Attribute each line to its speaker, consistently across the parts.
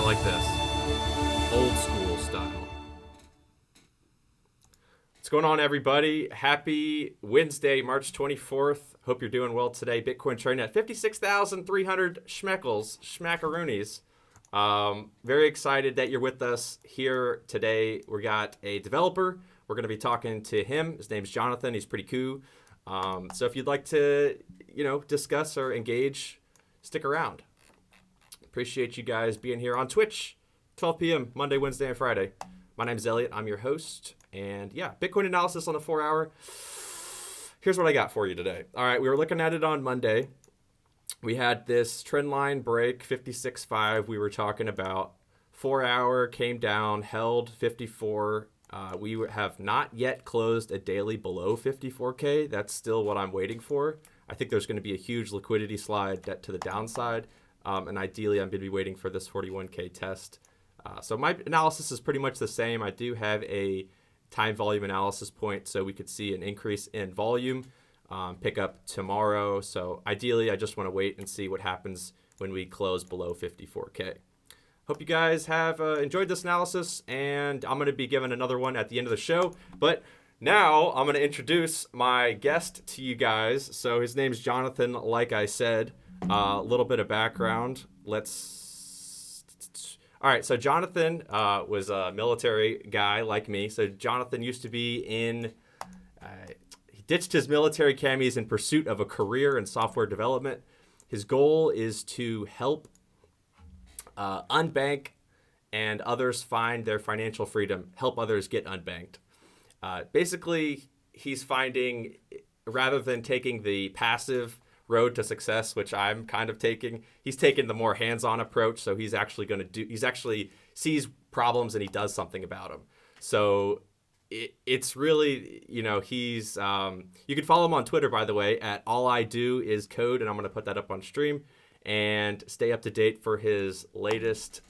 Speaker 1: like this. Old school style. What's going on, everybody? Happy Wednesday, March 24th. Hope you're doing well today. Bitcoin trading at 56,300 schmackaroonies. Very excited that you're with us here today. We got a developer. We're going to be talking to him. His name's Jonathan. He's pretty cool. So if you'd like to, discuss or engage, stick around. Appreciate you guys being here on Twitch, 12 p.m. Monday, Wednesday, and Friday. My name's Elliot. I'm your host. And yeah, Bitcoin analysis on the 4 hour. Here's what I got for you today. All right, we were looking at it on Monday. We had this trend line break, 56.5. We were talking about 4 hour, came down, held 54. We have not yet closed a daily below 54K. That's still what I'm waiting for. I think there's going to be a huge liquidity slide to the downside. And ideally, I'm going to be waiting for this 41K test. So my analysis is pretty much the same. I do have a time volume analysis point, so we could see an increase in volume pick up tomorrow. So ideally, I just want to wait and see what happens when we close below 54K. Hope you guys have enjoyed this analysis, and I'm going to be giving another one at the end of the show. But now I'm going to introduce my guest to you guys. So his name's Jonathan, like I said. A little bit of background. All right, so Jonathan was a military guy like me. So Jonathan used to be he ditched his military camis in pursuit of a career in software development. His goal is to help unbank and others find their financial freedom, help others get unbanked. Basically, he's finding, rather than taking the passive road to success, which I'm kind of taking, he's taking the more hands-on approach. So he's actually sees problems and he does something about them. So it's really, he's, you can follow him on Twitter, by the way, at all I do is code. And I'm going to put that up on stream and stay up to date for his latest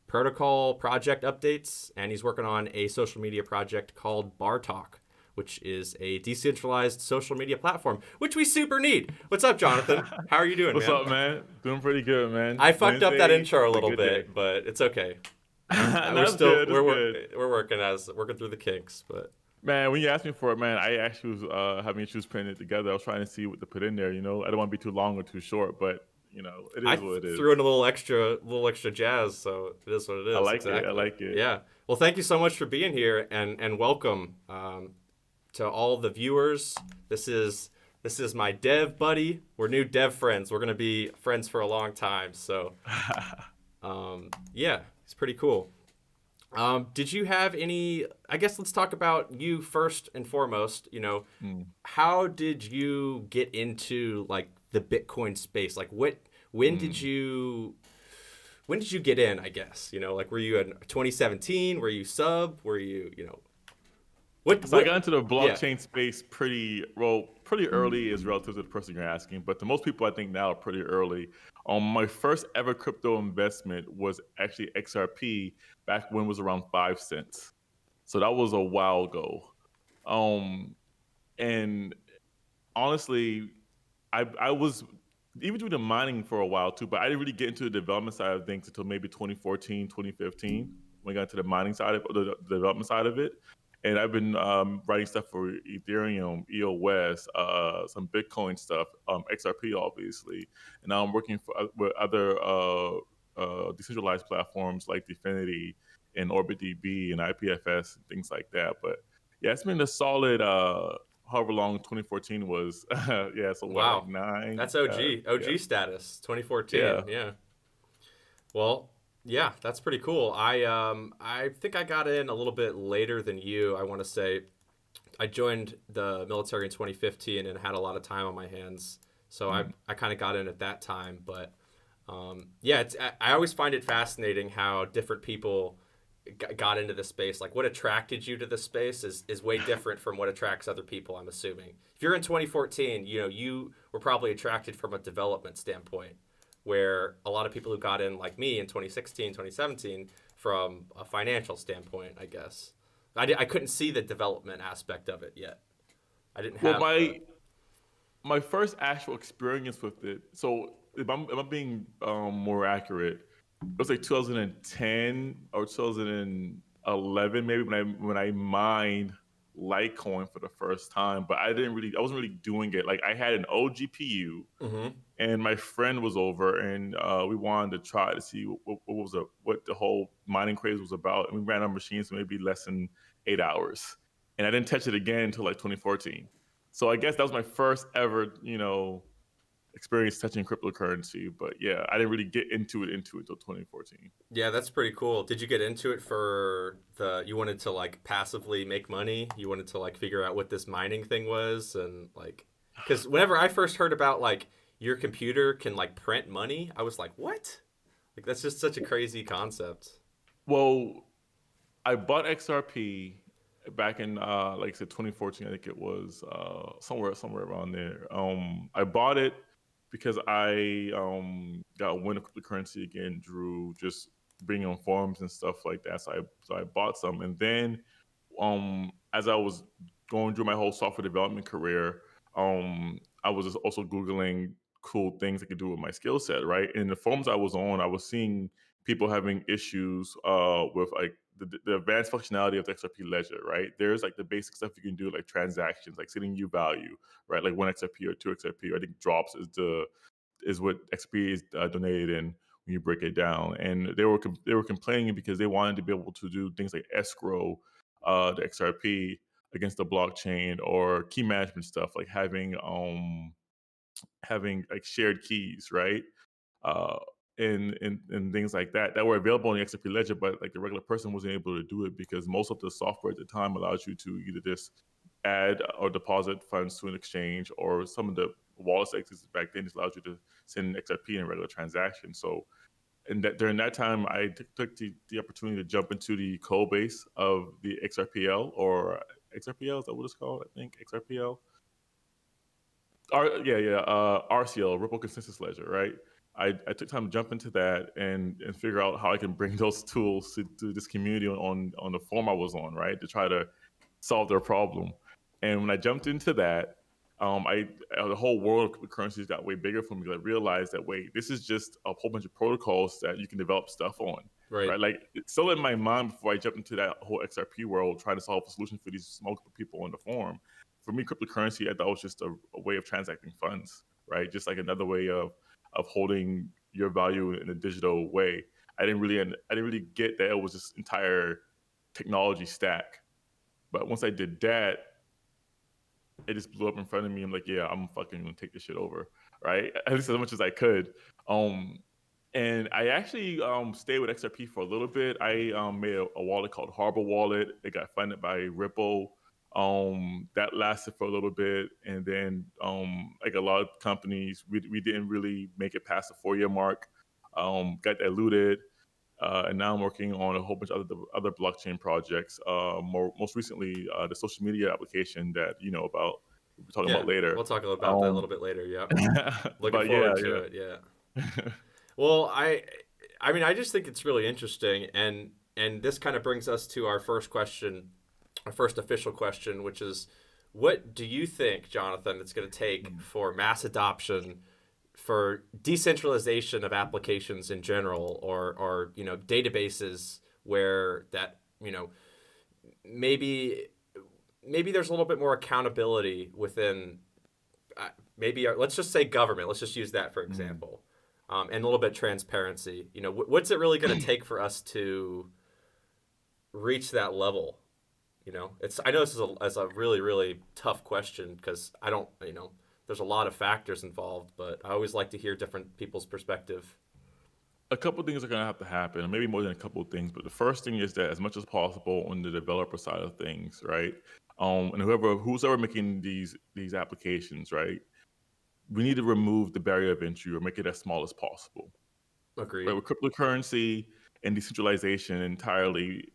Speaker 1: protocol project updates. And he's working on a social media project called Bar Talk, which is a decentralized social media platform, which we super need. What's up, Jonathan? How are you doing,
Speaker 2: What's
Speaker 1: man?
Speaker 2: What's up, man? Doing pretty good, man.
Speaker 1: I fucked up that intro a little bit, but it's okay. We're working through the kinks, but
Speaker 2: man, when you asked me for it, man, I actually was having issues putting it together. I was trying to see what to put in there. I don't want to be too long or too short, but it is what it is.
Speaker 1: I threw in a little extra jazz, so it is what it is.
Speaker 2: I like it.
Speaker 1: Yeah. Well, thank you so much for being here, and welcome to all the viewers. This is my dev buddy. We're new dev friends. We're gonna be friends for a long time. So, yeah, it's pretty cool. Did you have any? I guess let's talk about you first and foremost. How did you get into like the Bitcoin space? Like, when did you get in? I guess were you in 2017? Were you sub? Were you
Speaker 2: I got into the blockchain space pretty early, is relative to the person you're asking, but to most people I think now pretty early. My first ever crypto investment was actually XRP back when it was around 5 cents. So that was a while ago. And honestly, I was even doing the mining for a while too, but I didn't really get into the development side of things until maybe 2014, 2015, when I got into the mining side of the development side of it. And I've been writing stuff for Ethereum, EOS, some Bitcoin stuff, XRP obviously, and now I'm working with other decentralized platforms like Dfinity and OrbitDB and IPFS and things like that. But yeah, it's been a solid, however long 2014 was. Yeah, so
Speaker 1: wow,
Speaker 2: like 9.
Speaker 1: That's OG status, 2014. Yeah. Well. Yeah, that's pretty cool. I think I got in a little bit later than you. I want to say I joined the military in 2015 and had a lot of time on my hands. So I kind of got in at that time. But yeah, I always find it fascinating how different people got into the space. Like what attracted you to the space is way different from what attracts other people, I'm assuming. If you're in 2014, you were probably attracted from a development standpoint, where a lot of people who got in like me in 2016, 2017 from a financial standpoint, I guess. I couldn't see the development aspect of it yet. I didn't have...
Speaker 2: My first actual experience with it, so if I'm being more accurate, it was like 2010 or 2011 maybe when I mined Litecoin for the first time, but I wasn't really doing it. Like I had an old GPU
Speaker 1: Mm-hmm.
Speaker 2: and my friend was over and we wanted to try to see what the whole mining craze was about, and we ran our machines for maybe less than 8 hours, and I didn't touch it again until like 2014. So I guess that was my first ever experience touching cryptocurrency. But yeah, I didn't really get into it until 2014.
Speaker 1: Yeah, that's pretty cool. Did you get into it for you wanted to like passively make money? You wanted to like figure out what this mining thing was and like, because whenever I first heard about like your computer can like print money, I was like, what? Like that's just such a crazy concept.
Speaker 2: Well, I bought XRP back in like I said 2014. I think it was somewhere around there. I bought it because I got wind of cryptocurrency again, Drew, just being on forums and stuff like that. So I bought some, and then as I was going through my whole software development career, I was just also googling cool things I could do with my skill set. Right, in the forums I was on, I was seeing people having issues with like the advanced functionality of the XRP ledger, right? There's like the basic stuff you can do, like transactions, like sending you value, right? Like one XRP or two XRP. Or I think drops is what XRP is donated in when you break it down. And they were complaining because they wanted to be able to do things like escrow the XRP against the blockchain, or key management stuff, like having like shared keys, right? uh, and things like that were available on the XRP ledger, but like the regular person wasn't able to do it because most of the software at the time allows you to either just add or deposit funds to an exchange, or some of the wallets that existed back then just allowed you to send XRP in regular transactions. So, and that during that time, I took the opportunity to jump into the code base of the XRPL, or XRPL, is that what it's called? I think XRPL. RCL, Ripple Consensus Ledger, right? I took time to jump into that and figure out how I can bring those tools to this community on the forum I was on, right, to try to solve their problem. And when I jumped into that, I the whole world of currencies got way bigger for me. I realized that wait, this is just a whole bunch of protocols that you can develop stuff on,
Speaker 1: Right.
Speaker 2: right? Like it's still in my mind before I jumped into that whole XRP world, trying to solve a solution for these multiple people on the forum. For me, cryptocurrency, I thought was just a way of transacting funds, right? Just like another way of holding your value in a digital way. I didn't really get that it was this entire technology stack. But once I did that, it just blew up in front of me. I'm like, yeah, I'm fucking gonna take this shit over, right? At least as much as I could. Um, and I actually stayed with XRP for a little bit. I made a wallet called Harbor Wallet. It got funded by Ripple. That lasted for a little bit, and then like a lot of companies, we didn't really make it past the 4 year mark. Got diluted. And now I'm working on a whole bunch of other blockchain projects. Most recently, the social media application that you know about. We'll be talking
Speaker 1: Yeah,
Speaker 2: about later.
Speaker 1: we'll talk about that a
Speaker 2: Um,
Speaker 1: little bit later. Yeah, looking
Speaker 2: but yeah,
Speaker 1: forward to it. Yeah. Well, I mean, I just think it's really interesting, and this kind of brings us to our first question, our first official question, which is, what do you think, Jonathan, it's going to take for mass adoption for decentralization of applications in general, or databases where that maybe maybe there's a little bit more accountability within maybe let's just say government. Let's just use that for
Speaker 2: Mm.
Speaker 1: example, and a little bit transparency. What's it really going to take for us to reach that level? It's I know this is a really really tough question because I don't there's a lot of factors involved, but I always like to hear different people's perspective.
Speaker 2: A couple things are going to have to happen, maybe more than a couple of things. But the first thing is that, as much as possible, on the developer side of things, right, and who's ever making these applications, right, we need to remove the barrier of entry or make it as small as possible. Right,
Speaker 1: Agreed.
Speaker 2: with cryptocurrency and decentralization entirely,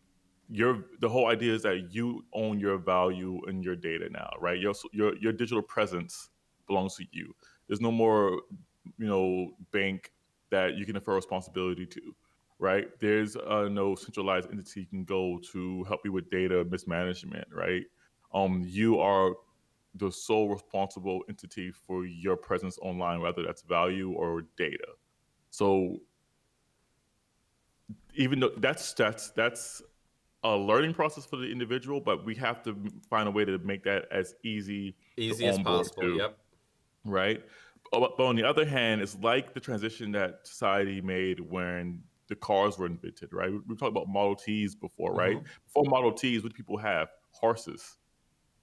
Speaker 2: the whole idea is that you own your value and your data now, right? Your digital presence belongs to you. There's no more, bank that you can defer responsibility to, right? There's no centralized entity you can go to help you with data mismanagement, right? You are the sole responsible entity for your presence online, whether that's value or data. So even though that's a learning process for the individual, but we have to find a way to make that as easy to
Speaker 1: Easy as
Speaker 2: onboard
Speaker 1: possible.
Speaker 2: to,
Speaker 1: Yep.
Speaker 2: right? But on the other hand, it's like the transition that society made when the cars were invented, right? We talked about Model Ts before, right?
Speaker 1: Hmm.
Speaker 2: Before Model Ts, what do people have? Horses,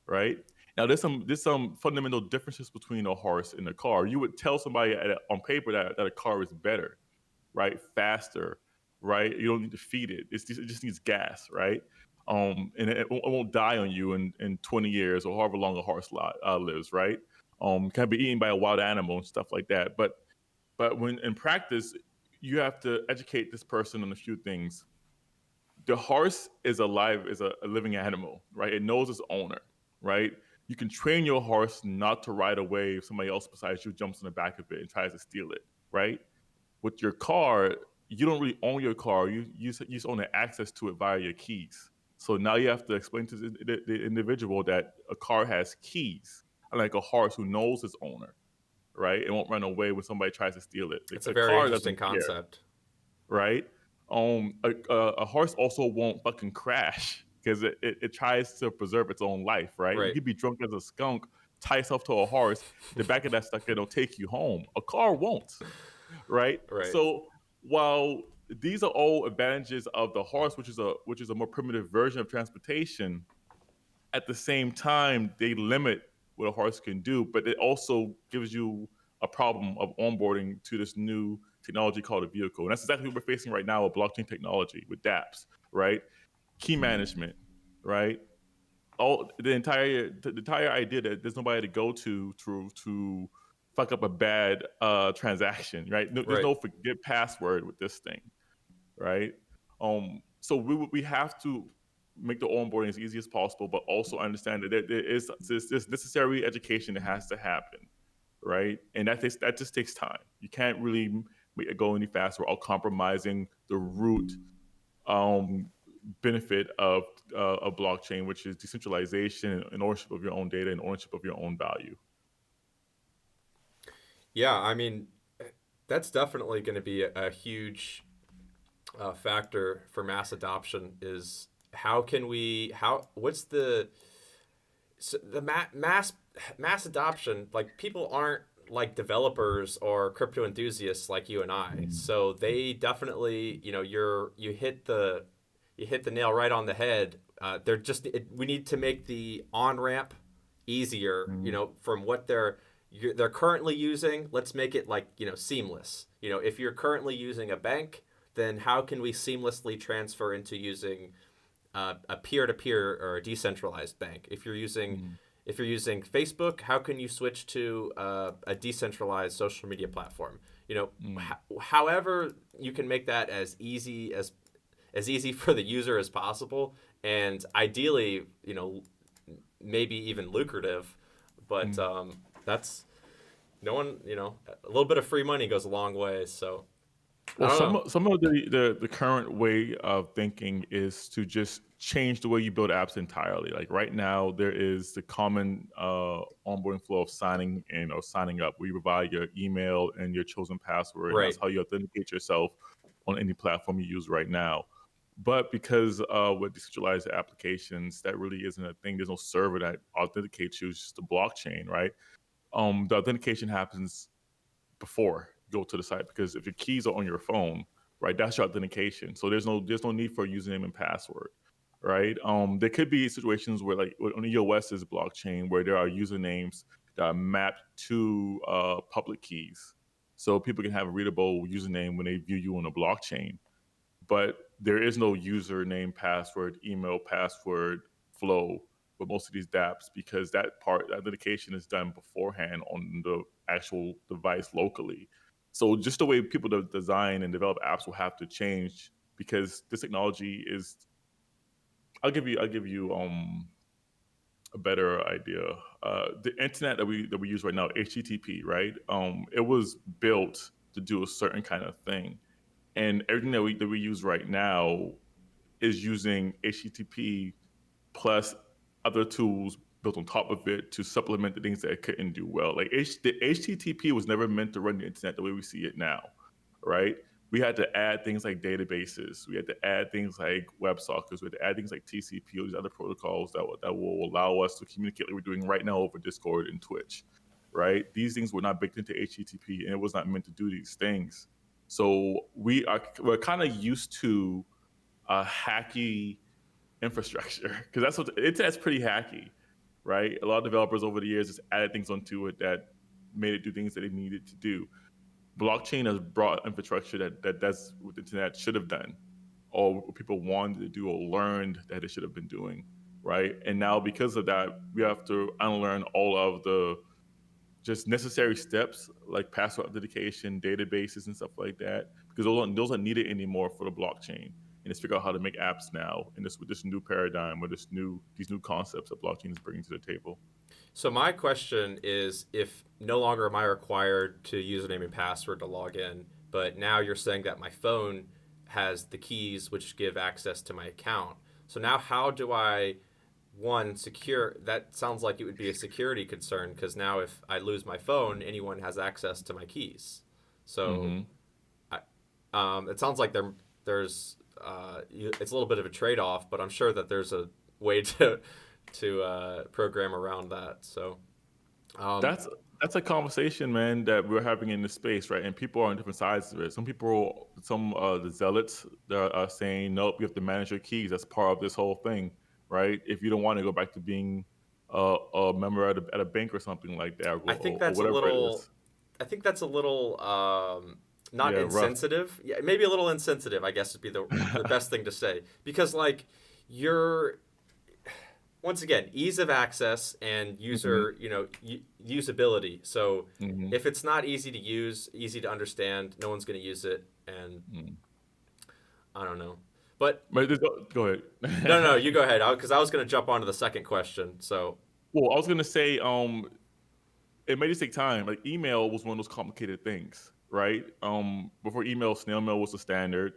Speaker 2: right? Now there's some fundamental differences between a horse and a car. You would tell somebody on paper that a car is better, right? Faster, right? You don't need to feed it. It just needs gas, right? And it won't die on you in 20 years or however long a horse lives, right? Can be eaten by a wild animal and stuff like that. But when in practice, you have to educate this person on a few things. The horse is alive, is a living animal, right? It knows its owner, right? You can train your horse not to ride away if somebody else besides you jumps in the back of it and tries to steal it, right? With your car, you don't really own your car. You just own the access to it via your keys. So now you have to explain to the individual that a car has keys, unlike a horse who knows its owner, right? It won't run away when somebody tries to steal it.
Speaker 1: It's a
Speaker 2: A
Speaker 1: very
Speaker 2: car
Speaker 1: interesting
Speaker 2: doesn't care,
Speaker 1: concept.
Speaker 2: right? A horse also won't fucking crash because it tries to preserve its own life, right? You
Speaker 1: Right.
Speaker 2: could be drunk as a skunk, tie yourself to a horse, the back of that sucker will take you home. A car won't, right?
Speaker 1: Right.
Speaker 2: So while these are all advantages of the horse, which is a more primitive version of transportation, at the same time they limit what a horse can do, but it also gives you a problem of onboarding to this new technology called a vehicle. And that's exactly what we're facing right now with blockchain technology, with dApps, right? Key management, right? All the entire idea that there's nobody to go to fuck up a bad transaction, right? No, there's
Speaker 1: Right.
Speaker 2: no forget password with this thing, right? So we have to make the onboarding as easy as possible, but also understand that there is this necessary education that has to happen, right? And that just takes time. You can't really make it go any faster without compromising the root um, benefit of a blockchain, which is decentralization and ownership of your own data and ownership of your own value.
Speaker 1: Yeah. I mean, that's definitely going to be a huge factor for mass adoption. Is how can we how what's the so the mass adoption, like people aren't like developers or crypto enthusiasts like you and I. So they definitely, you hit the nail right on the head. We need to make the on ramp easier,
Speaker 2: Mm,
Speaker 1: from what they're currently using. Let's make it like, seamless. If you're currently using a bank, then how can we seamlessly transfer into using a peer-to-peer or a decentralized bank?
Speaker 2: mm,
Speaker 1: If you're using Facebook, how can you switch to a decentralized social media platform?
Speaker 2: mm,
Speaker 1: However you can make that as easy for the user as possible, and ideally, maybe even lucrative. But
Speaker 2: mm.
Speaker 1: that's no one, a little bit of free money goes a long way. So I
Speaker 2: Well,
Speaker 1: don't know.
Speaker 2: some of the current way of thinking is to just change the way you build apps entirely. Like right now, there is the common onboarding flow of signing in or signing up. We provide your email and your chosen password, and that's
Speaker 1: Right.
Speaker 2: how you authenticate yourself on any platform you use right now. But because with decentralized applications, that really isn't a thing. There's no server that authenticates you. It's just a blockchain, right? The authentication happens before you go to the site because if your keys are on your phone, right, that's your authentication. So there's no need for a username and password, right? There could be situations where like on the EOS's blockchain where there are usernames that are mapped to public keys, so people can have a readable username when they view you on a blockchain. But there is no username, password, email, password flow with most of these dApps because that part, that authentication is done beforehand on the actual device locally. So just the way people design and develop apps will have to change because this technology is. I'll give you a better idea. The internet that we use right now, HTTP, right? It was built to do a certain kind of thing, and everything that we use right now is using HTTP plus other tools built on top of it to supplement the things that it couldn't do well. Like the HTTP was never meant to run the internet the way we see it now, right? we had to add things like databases. We had to add things like WebSockets. We had to add things like TCP or these other protocols that will allow us to communicate like we're doing right now over Discord and Twitch, right? These things were not baked into HTTP, and it was not meant to do these things. So we're kind of used to a hacky infrastructure because that's pretty hacky, right? A lot of developers over the years just added things onto it that made it do things that it needed to do. Blockchain has brought infrastructure that's what the internet should have done, or what people wanted to do or learned that it should have been doing, right? And now because of that, we have to unlearn all of the just necessary steps like password authentication, databases, and stuff like that, because those aren't needed anymore for the blockchain. And just figure out how to make apps now, and with this new paradigm, or these new concepts that blockchain is bringing to the table.
Speaker 1: So my question is, if no longer am I required to username and password to log in, but now you're saying that my phone has the keys which give access to my account. So now how do I, one, secure? That sounds like it would be a security concern, because now if I lose my phone, anyone has access to my keys. So it sounds like there's it's a little bit of a trade-off, but I'm sure that there's a way to program around that. So
Speaker 2: that's a conversation, man, that we're having in this space, right? And people are on different sides of it. Some the zealots that are saying, nope, you have to manage your keys. That's part of this whole thing, right? If you don't want to go back to being a member at a bank or something like that,
Speaker 1: I think
Speaker 2: or
Speaker 1: that's a
Speaker 2: whatever it
Speaker 1: little.
Speaker 2: is.
Speaker 1: I think that's a little not
Speaker 2: Yeah, rough.
Speaker 1: insensitive. Yeah, maybe a little insensitive, I guess would be the best thing to say, because like you're, once again, ease of access and user, usability. So
Speaker 2: hmm
Speaker 1: if it's not easy to use, easy to understand, no one's going to use it, and I don't know. But
Speaker 2: But go ahead.
Speaker 1: no, you go ahead, because I was going to jump onto the second question. So
Speaker 2: Well, I was gonna say, it may just take time. Like email was one of those complicated things, right? Before email, snail mail was the standard,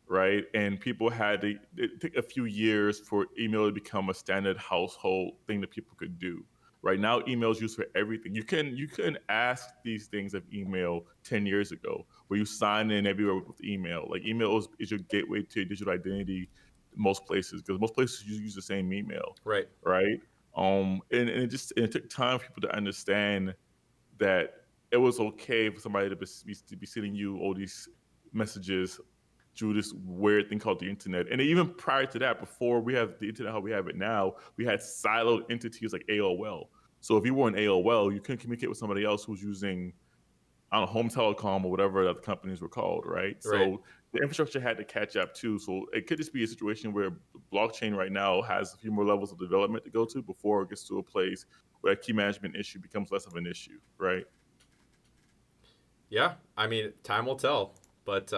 Speaker 2: right? And people had to it took a few years for email to become a standard household thing that people could do. Right now, email is used for everything. You can ask these things of email 10 years ago, where you sign in everywhere with email. Like email is your gateway to digital identity, most places, because most places use the same email,
Speaker 1: right.
Speaker 2: right? And it took time for people to understand that it was okay for somebody to be sending you all these messages through this weird thing called the internet. And even prior to that, before we have the internet how we have it now, we had siloed entities like AOL. So if you were in AOL, you couldn't communicate with somebody else who's using, I don't know, home telecom or whatever the companies were called, right?
Speaker 1: Right.
Speaker 2: So the infrastructure had to catch up too. So it could just be a situation where blockchain right now has a few more levels of development to go to before it gets to a place where a key management issue becomes less of an issue, right?
Speaker 1: Yeah, I mean, time will tell. But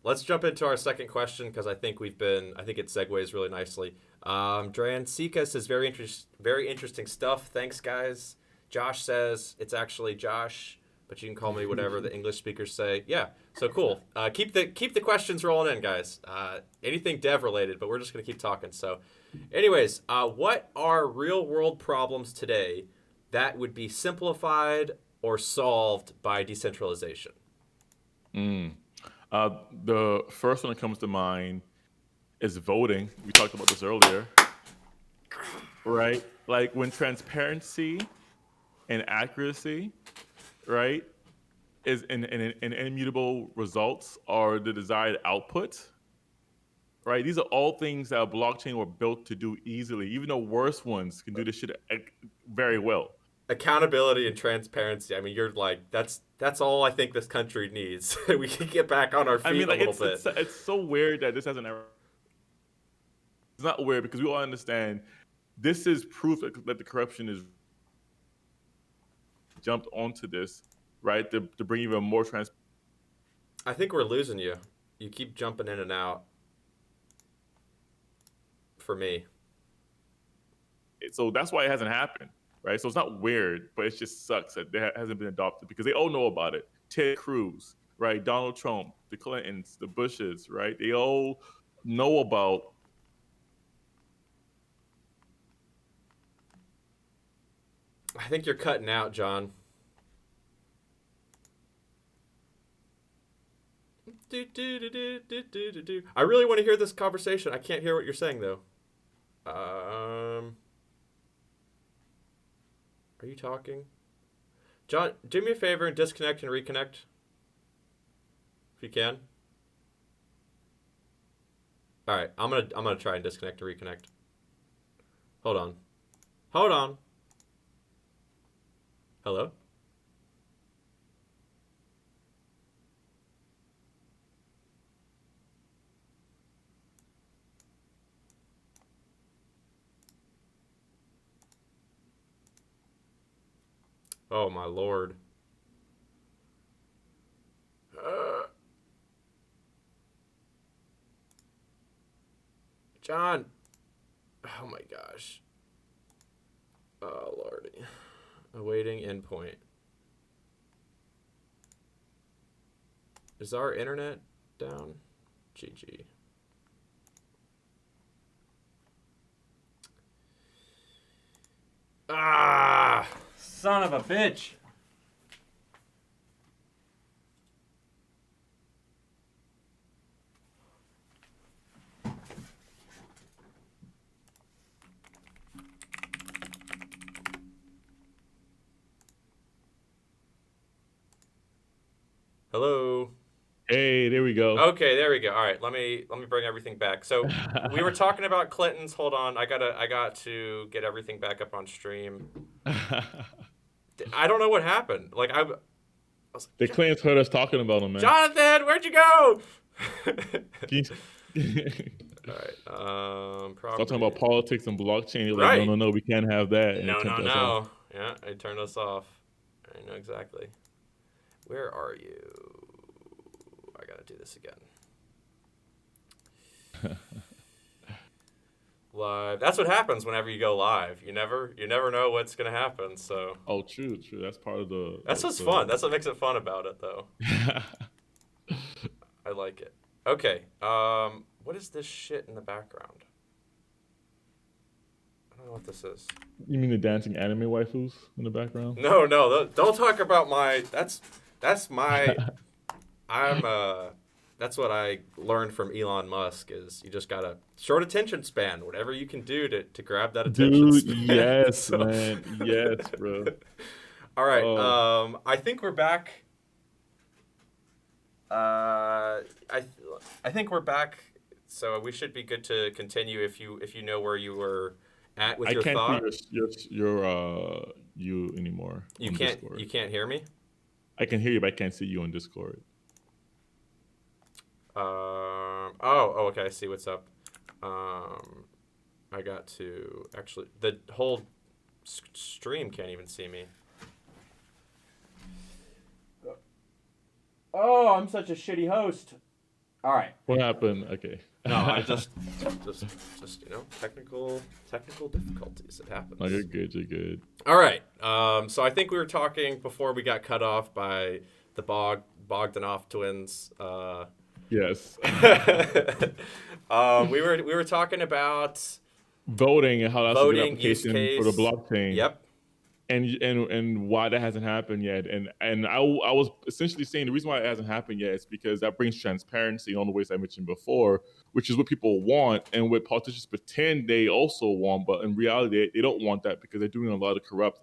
Speaker 1: let's jump into our second question, because I think I think it segues really nicely. Dran Sika says, very interesting stuff. Thanks, guys. Josh says, it's actually Josh, but you can call me whatever the English speakers say. Yeah, so cool. Keep the questions rolling in, guys. Anything dev related, but we're just going to keep talking. So anyways, what are real world problems today that would be simplified or solved by decentralization?
Speaker 2: Mm. The first one that comes to mind is voting. We talked about this earlier, right? Like when transparency and accuracy, right, is and immutable results are the desired output, right? These are all things that a blockchain were built to do easily. Even the worst ones can do this shit very well.
Speaker 1: Accountability and transparency. I mean, you're like, that's all I think this country needs. We can get back on our
Speaker 2: I
Speaker 1: feet
Speaker 2: mean,
Speaker 1: a
Speaker 2: like
Speaker 1: little
Speaker 2: it's
Speaker 1: bit.
Speaker 2: it's so weird that this hasn't ever. It's not weird because we all understand this is proof that the corruption is jumped onto this, right? To bring even more transparency.
Speaker 1: I think we're losing you. You keep jumping in and out for me.
Speaker 2: So that's why it hasn't happened, right? So it's not weird, but it just sucks that it hasn't been adopted because they all know about it. Ted Cruz, right? Donald Trump, the Clintons, the Bushes, right? They all know about.
Speaker 1: I think you're cutting out, John. I really want to hear this conversation. I can't hear what you're saying though. Are you talking? John, do me a favor and disconnect and reconnect. If you can. All right, I'm gonna try and disconnect and reconnect. Hold on. Hold on. Hello? Oh my lord. John. Oh my gosh. Oh lordy. Awaiting endpoint. Is our internet down? GG. Ah, son of a bitch. Hello.
Speaker 2: Hey, there we go.
Speaker 1: Okay, there we go. All right, let me bring everything back. So we were talking about Clinton's. Hold on, I got to get everything back up on stream. I don't know what happened. Like I was like,
Speaker 2: The Clintons heard us talking about him, man.
Speaker 1: Jonathan, where'd you go?
Speaker 2: All
Speaker 1: right.
Speaker 2: Start talking about politics and blockchain. You're
Speaker 1: Right.
Speaker 2: like, no, we can't have that. And
Speaker 1: No. Yeah, I turned us off. I know exactly. Where are you? I gotta do this again. Live. That's what happens whenever you go live. You never know what's gonna happen. So.
Speaker 2: Oh, true. That's part of the.
Speaker 1: That's what's fun. That's what makes it fun about it, though. I like it. Okay. What is this shit in the background? I don't know what this is.
Speaker 2: You mean the dancing anime waifus in the background?
Speaker 1: No. Don't talk about my. That's my. That's what I learned from Elon Musk is you just got a short attention span. Whatever you can do to grab that attention span.
Speaker 2: Yes, man. Yes, bro.
Speaker 1: All right. I think we're back. I think we're back. So we should be good to continue if you know where you were at with your thought.
Speaker 2: I can't see your you anymore.
Speaker 1: You can't hear me?
Speaker 2: I can hear you, but I can't see you on Discord.
Speaker 1: Okay. I see what's up. I got to actually the whole stream can't even see me. Oh, I'm such a shitty host. All right.
Speaker 2: What happened? Okay.
Speaker 1: No, I just technical difficulties. It happens.
Speaker 2: No, you're good.
Speaker 1: All right. So I think we were talking before we got cut off by the Bogdanov twins.
Speaker 2: Yes.
Speaker 1: We were talking about
Speaker 2: voting and how that's a good
Speaker 1: use
Speaker 2: application
Speaker 1: case
Speaker 2: for the blockchain.
Speaker 1: Yep.
Speaker 2: And why that hasn't happened yet. And I was essentially saying the reason why it hasn't happened yet is because that brings transparency in all the ways I mentioned before, which is what people want and what politicians pretend they also want, but in reality they don't want that because they're doing a lot of corrupt,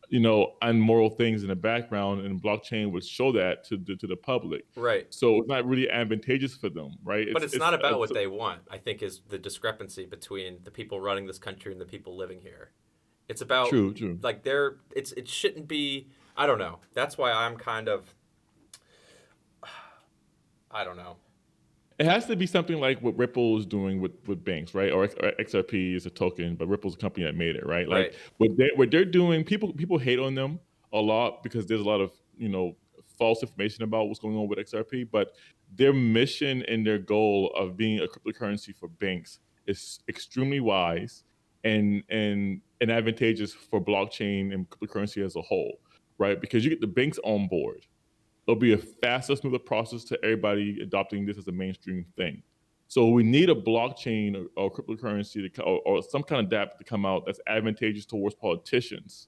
Speaker 2: unmoral things in the background, and blockchain would show that to the public.
Speaker 1: Right.
Speaker 2: So it's not really advantageous for them, right?
Speaker 1: But it's not about what they want. I think is the discrepancy between the people running this country and the people living here. It's about
Speaker 2: true.
Speaker 1: Like it shouldn't be. I don't know. That's why I'm kind of. I don't know.
Speaker 2: It has to be something like what Ripple is doing with banks, right? Or XRP is a token, but Ripple's a company that made it, right? Like what they're doing, people hate on them a lot because there's a lot of false information about what's going on with XRP. But their mission and their goal of being a cryptocurrency for banks is extremely wise and advantageous for blockchain and cryptocurrency as a whole, right? Because you get the banks on board. It'll be a faster, smoother process to everybody adopting this as a mainstream thing. So we need a blockchain or cryptocurrency or some kind of DApp to come out that's advantageous towards politicians.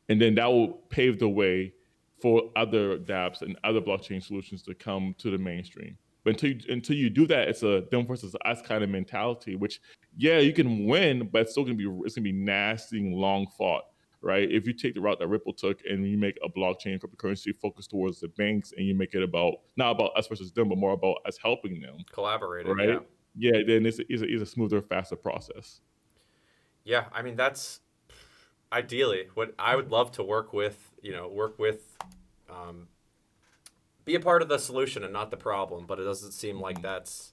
Speaker 2: And then that will pave the way for other dApps and other blockchain solutions to come to the mainstream. But until you do that, it's a them versus us kind of mentality. Which, yeah, you can win, but it's gonna be nasty and long fought, right? If you take the route that Ripple took and you make a blockchain cryptocurrency focused towards the banks, and you make it about not about us versus them, but more about us helping them,
Speaker 1: Collaborating,
Speaker 2: right?
Speaker 1: yeah.
Speaker 2: Yeah, then it's a smoother, faster process.
Speaker 1: Yeah, I mean that's ideally what I would love to work with. Um, be a part of the solution and not the problem. But it doesn't seem like that's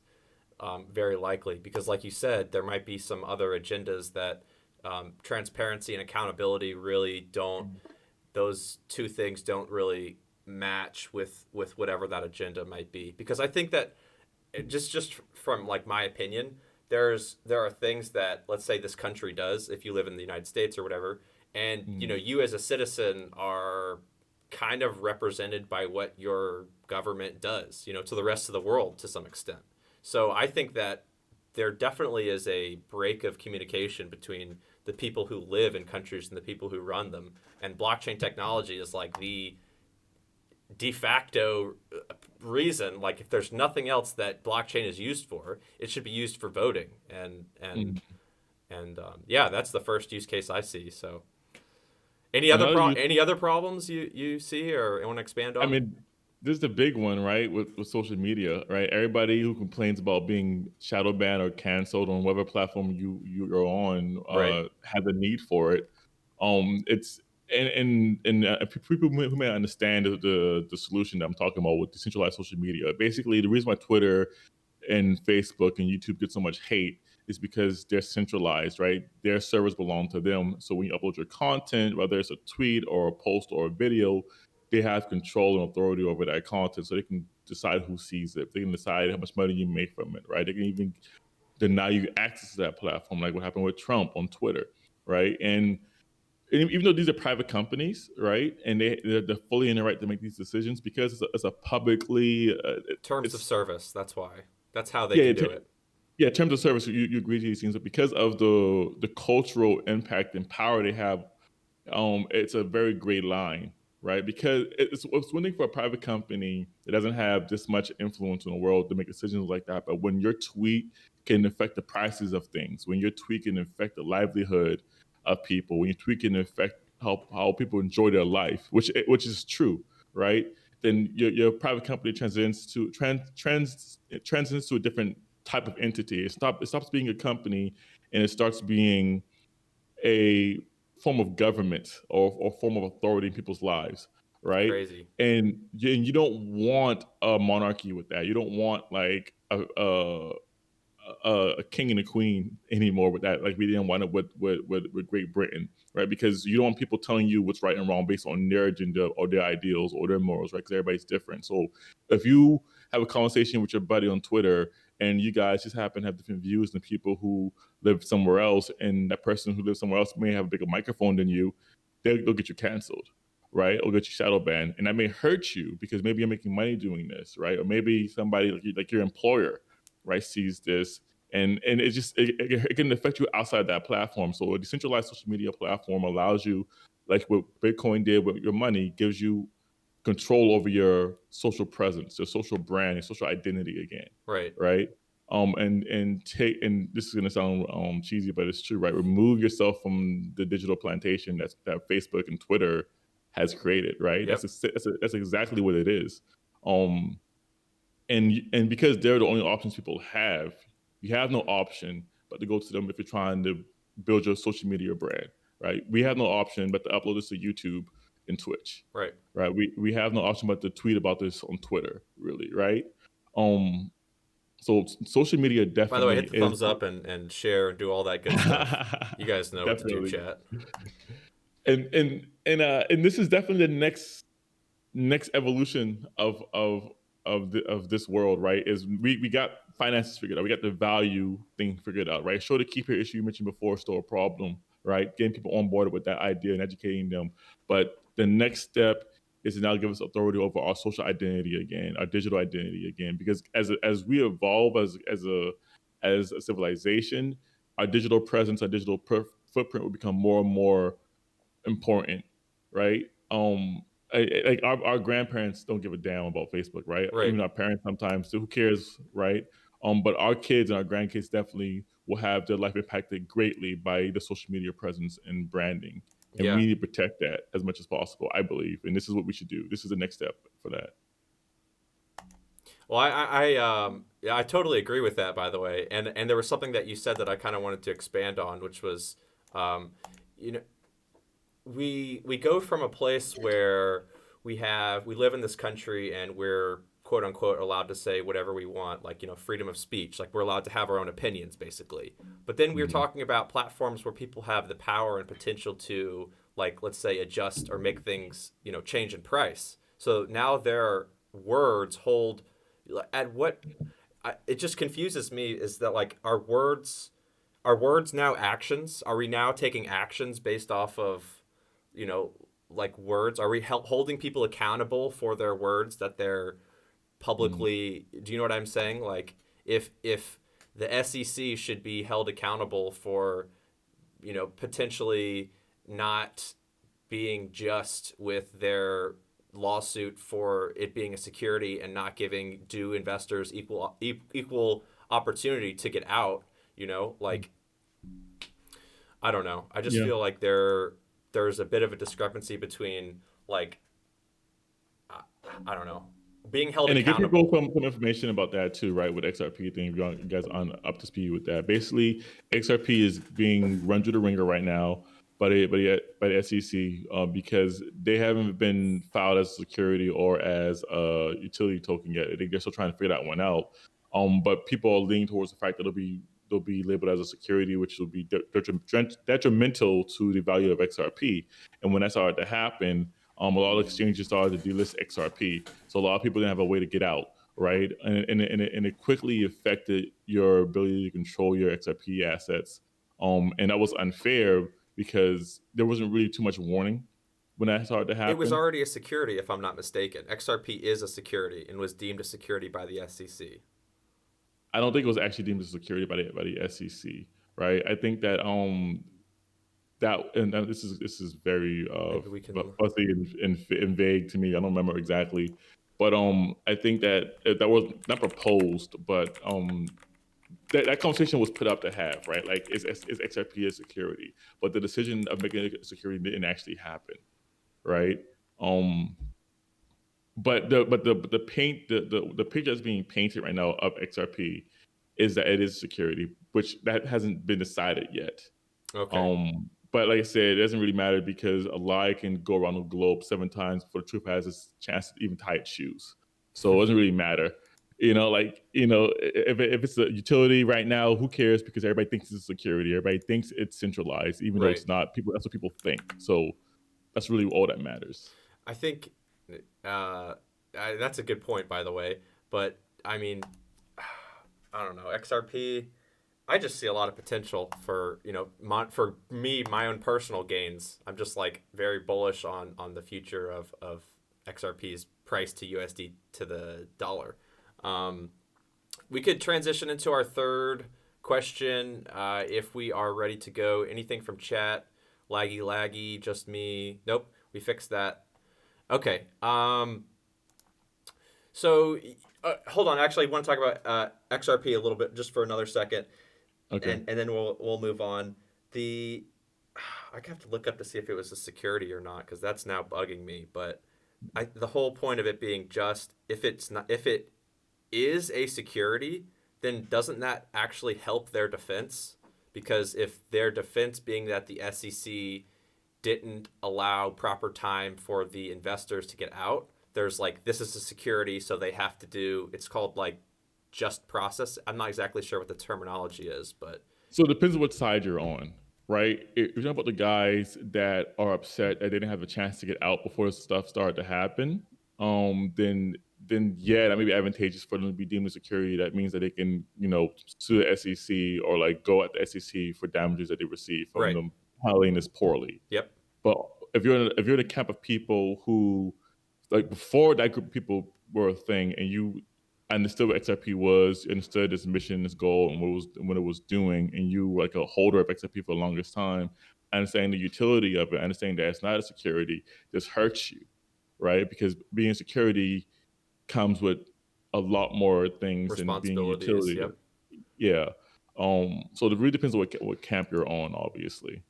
Speaker 1: very likely because, like you said, there might be some other agendas that transparency and accountability really don't. Those two things don't really match with whatever that agenda might be. Because I think that just from like my opinion, there are things that, let's say, this country does if you live in the United States or whatever, and
Speaker 2: Mm.
Speaker 1: you as a citizen are kind of represented by what your government does, to the rest of the world to some extent. So I think that there definitely is a break of communication between the people who live in countries and the people who run them. And blockchain technology is like the de facto reason. Like, if there's nothing else that blockchain is used for, it should be used for voting.
Speaker 2: Mm.
Speaker 1: Yeah, that's the first use case I see. So
Speaker 2: Another use
Speaker 1: any other problems you see or want to expand
Speaker 2: I
Speaker 1: on?
Speaker 2: mean, this is the big one, right? With social media, right? Everybody who complains about being shadow banned or canceled on whatever platform you're on
Speaker 1: Right.
Speaker 2: have a need for it. It's and people who may understand the solution that I'm talking about with decentralized social media. Basically, the reason why Twitter and Facebook and YouTube get so much hate is because they're centralized, right? Their servers belong to them. So when you upload your content, whether it's a tweet or a post or a video, they have control and authority over that content. So they can decide who sees it. They can decide how much money you make from it, right? They can even deny you access to that platform, like what happened with Trump on Twitter, right? And even though these are private companies, right, and they're fully in the right to make these decisions because it's a publicly
Speaker 1: Terms of
Speaker 2: it's
Speaker 1: service. That's why. That's how they
Speaker 2: yeah,
Speaker 1: can do it.
Speaker 2: yeah, in terms of service, you agree to these things, but because of the cultural impact and power they have, it's a very gray line, right? Because it's one thing for a private company that doesn't have this much influence in the world to make decisions like that, but when your tweet can affect the prices of things, when your tweet can affect the livelihood of people, when your tweet can affect how people enjoy their life, which is true, right? Then your private company transcends to a different type of entity. It stops being a company and it starts being a form of government or form of authority in people's lives,
Speaker 1: It's
Speaker 2: right?
Speaker 1: crazy.
Speaker 2: And you don't want a monarchy with that. You don't want like a king and a queen anymore with that. Like we didn't want it with Great Britain, right? Because you don't want people telling you what's right and wrong based on their agenda or their ideals or their morals, right? Because everybody's different. So if you have a conversation with your buddy on Twitter and you guys just happen to have different views than people who live somewhere else, and that person who lives somewhere else may have a bigger microphone than you, they'll get you canceled, right? Or get you shadow banned, and that may hurt you because maybe you're making money doing this, right? Or maybe somebody like your employer, right, sees this, and it can affect you outside that platform. So a decentralized social media platform allows you, like what Bitcoin did with your money, gives you control over your social presence, your social brand, your social identity again,
Speaker 1: Right.
Speaker 2: right? And this is gonna sound cheesy, but it's true, right? Remove yourself from the digital plantation that Facebook and Twitter has created, right?
Speaker 1: Yep.
Speaker 2: That's exactly what it is. Um, and because they're the only options people have, you have no option but to go to them if you're trying to build your social media brand, right? We have no option but to upload this to YouTube and Twitch,
Speaker 1: Right.
Speaker 2: right? We have no option but to tweet about this on Twitter, really, right? Um, so social media
Speaker 1: By the way, hit
Speaker 2: definitely
Speaker 1: the
Speaker 2: is
Speaker 1: thumbs up and share and do all that good stuff. You guys know what to do,
Speaker 2: definitely,
Speaker 1: chat.
Speaker 2: and this is definitely the next evolution of this world, right? Is we got finances figured out, we got the value thing figured out, right? Show the keep here issue you mentioned before, still a problem, right? Getting people on board with that idea and educating them. But the next step is to now give us authority over our social identity again, our digital identity again, because as we evolve as a civilization, our digital presence, our footprint will become more and more important, right? like our grandparents don't give a damn about Facebook, right?
Speaker 1: Right.
Speaker 2: Even our parents sometimes. So who cares, right? But our kids and our grandkids definitely will have their life impacted greatly by the social media presence and branding, and we
Speaker 1: Yeah.
Speaker 2: need to protect that as much as possible. I believe, and this is what we should do. This is the next step for that.
Speaker 1: Well, yeah, I totally agree with that, by the way. And there was something that you said that I kind of wanted to expand on, which was, um, you know, we go from a place where we live in this country and we're quote unquote allowed to say whatever we want, like, freedom of speech, like we're allowed to have our own opinions, basically. But then we're
Speaker 2: Mhm.
Speaker 1: talking about platforms where people have the power and potential to, like, let's say, adjust or make things, change in price. So now their words hold at what it just confuses me is that, like, our words now actions? Are we now taking actions based off of, you know, like, words? Are we holding people accountable for their words that they're
Speaker 2: Mhm.
Speaker 1: publicly? Do you know what I'm saying? Like, if the SEC should be held accountable for, potentially not being just with their lawsuit for it being a security and not giving due investors equal opportunity to get out, like, I don't know. I just
Speaker 2: Yeah.
Speaker 1: feel like there's a bit of a discrepancy between, like, I, I don't know, being held
Speaker 2: And to give people
Speaker 1: accountable.
Speaker 2: some information about that too, right? With XRP thing, if you guys on up to speed with that. Basically, XRP is being run through the ringer right now by the SEC because they haven't been filed as security or as a utility token yet. I think they're still trying to figure that one out. But people are leaning towards the fact that they'll be labeled as a security, which will be detrimental to the value of XRP. And when that started to happen, a lot of exchanges started to delist XRP. So a lot of people didn't have a way to get out, right? And it quickly affected your ability to control your XRP assets. And that was unfair because there wasn't really too much warning when that started to
Speaker 1: It was
Speaker 2: happen.
Speaker 1: already a security, if I'm not mistaken. XRP is a security and was deemed a security by the SEC.
Speaker 2: I don't think it was actually deemed as security by the SEC, right? I think that this is very
Speaker 1: Maybe we can.
Speaker 2: fuzzy and vague to me. I don't remember exactly, but I think that that was not proposed, but that conversation was put up to have, right? Like, is XRP a security? But the decision of making it a security didn't actually happen, right? Um, but the paint the picture that's being painted right now of XRP is that it is security, which that hasn't been decided yet.
Speaker 1: Okay.
Speaker 2: But like I said, it doesn't really matter because a lie can go around the globe 7 times before the truth has its chance to even tie its shoes. So it doesn't really matter. If it's a utility right now, who cares? Because everybody thinks it's security. Everybody thinks it's centralized, even though
Speaker 1: Right.
Speaker 2: it's not. That's what people think. So that's really all that matters.
Speaker 1: I think uh, that's a good point, by the way. But I mean, I don't know. XRP, I just see a lot of potential for, for me, my own personal gains. I'm just, like, very bullish on the future of XRP's price to USD to the dollar. Um, we could transition into our third question if we are ready to go. Anything from chat? Laggy, laggy, just me. Nope, we fixed that. Okay. So, hold on. Actually, I want to talk about XRP a little bit, just for another second,
Speaker 2: Okay.
Speaker 1: and then we'll move on. The I have to look up to see if it was a security or not, because that's now bugging me. But the whole point of it being just, if it is a security, then doesn't that actually help their defense? Because if their defense being that the SEC didn't allow proper time for the investors to get out, there's, like, this is a security, so they have to do, it's called, like, just process. I'm not exactly sure what the terminology is, but
Speaker 2: So it depends on what side you're on, right? If you're talking about the guys that are upset that they didn't have a chance to get out before this stuff started to happen, then yeah, that may be advantageous for them to be deemed as security. That means that they can, sue the SEC or, like, go at the SEC for damages that they receive from
Speaker 1: right.
Speaker 2: them handling this poorly.
Speaker 1: Yep.
Speaker 2: But if you're in a camp of people who, like, before that group of people were a thing, and you understood what XRP was, understood its mission, its goal, and what it was doing, and you were like a holder of XRP for the longest time, understanding the utility of it, understanding that it's not a security, this hurts you, right? Because being security comes with a lot more things than being
Speaker 1: Responsibilities.
Speaker 2: utility.
Speaker 1: Yep.
Speaker 2: Yeah. So it really depends on what camp you're on, obviously.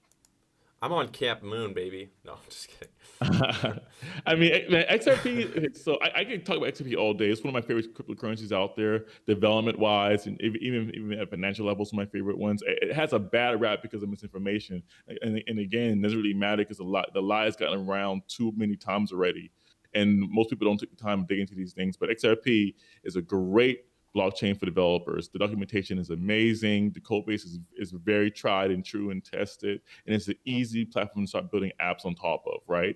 Speaker 1: I'm on Camp Moon, baby. No, I'm just kidding.
Speaker 2: I mean, man, XRP. So I can talk about XRP all day. It's one of my favorite cryptocurrencies out there, development wise, and even at financial levels, my favorite ones. It has a bad rap because of misinformation, and again, it doesn't really matter because the lie has gotten around too many times already, and most people don't take the time to dig into these things. But XRP is a great blockchain for developers. The documentation is amazing. The code base is very tried and true and tested, and it's an easy platform to start building apps on top of, right?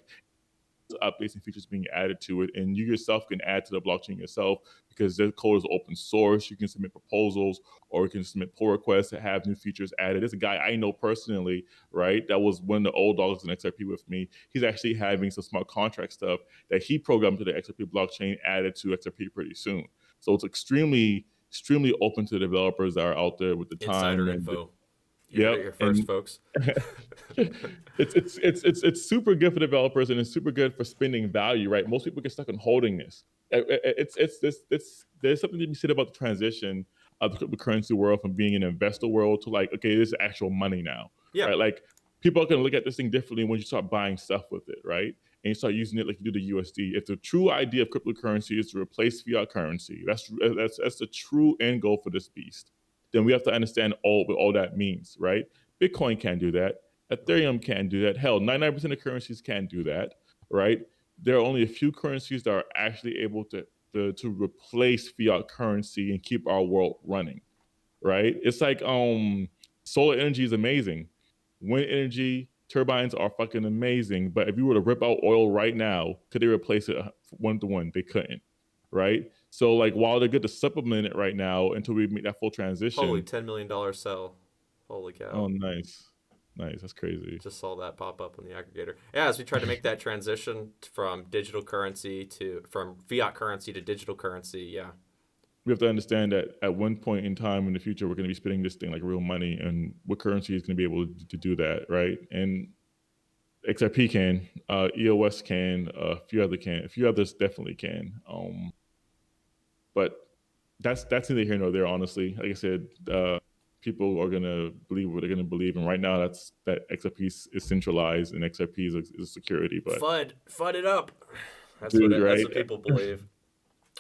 Speaker 2: Updates and features being added to it, and you yourself can add to the blockchain yourself because their code is open source. You can submit proposals or you can submit pull requests to have new features added. There's a guy I know personally, right? That was one of the old dogs in XRP with me. He's actually having some smart contract stuff that he programmed to the XRP blockchain added to XRP pretty soon. So it's extremely open to developers that are out there with the time
Speaker 1: Insider
Speaker 2: and
Speaker 1: info. You heard
Speaker 2: yep.
Speaker 1: it here first,
Speaker 2: And
Speaker 1: folks.
Speaker 2: it's super good for developers and it's super good for spending value, right? Most people get stuck on holding this. There's something to be said about the transition of the cryptocurrency world from being an investor world to like, okay, this is actual money now,
Speaker 1: Yeah.
Speaker 2: right? Like people are going to look at this thing differently when you start buying stuff with it, right? And you start using it like you do the USD. If the true idea of cryptocurrency is to replace fiat currency, that's the true end goal for this beast. Then we have to understand what all that means, right? Bitcoin can't do that. Ethereum can't do that. Hell, 99% of currencies can't do that, right? There are only a few currencies that are actually able to replace fiat currency and keep our world running, right? It's like solar energy is amazing. Wind energy, turbines are fucking amazing. But if you were to rip out oil right now, could they replace it one to one? They couldn't, right? So like while they're good to supplement it right now until we make that full
Speaker 1: Holy
Speaker 2: transition.
Speaker 1: $10 million sell. Holy cow.
Speaker 2: Oh, nice. Nice. That's crazy.
Speaker 1: Just saw that pop up on the aggregator. Yeah, as we try to make that transition from digital currency from fiat currency to digital currency, yeah.
Speaker 2: We have to understand that at one point in time in the future, we're going to be spending this thing like real money, and what currency is going to be able to do that, right? And XRP can, EOS can, a few others definitely can. But that's neither here nor there, honestly. Like I said, people are gonna believe what they're gonna believe, and right now that XRP is centralized and XRP is security. But
Speaker 1: FUD it up.
Speaker 2: dude,
Speaker 1: That's
Speaker 2: right?
Speaker 1: what people believe.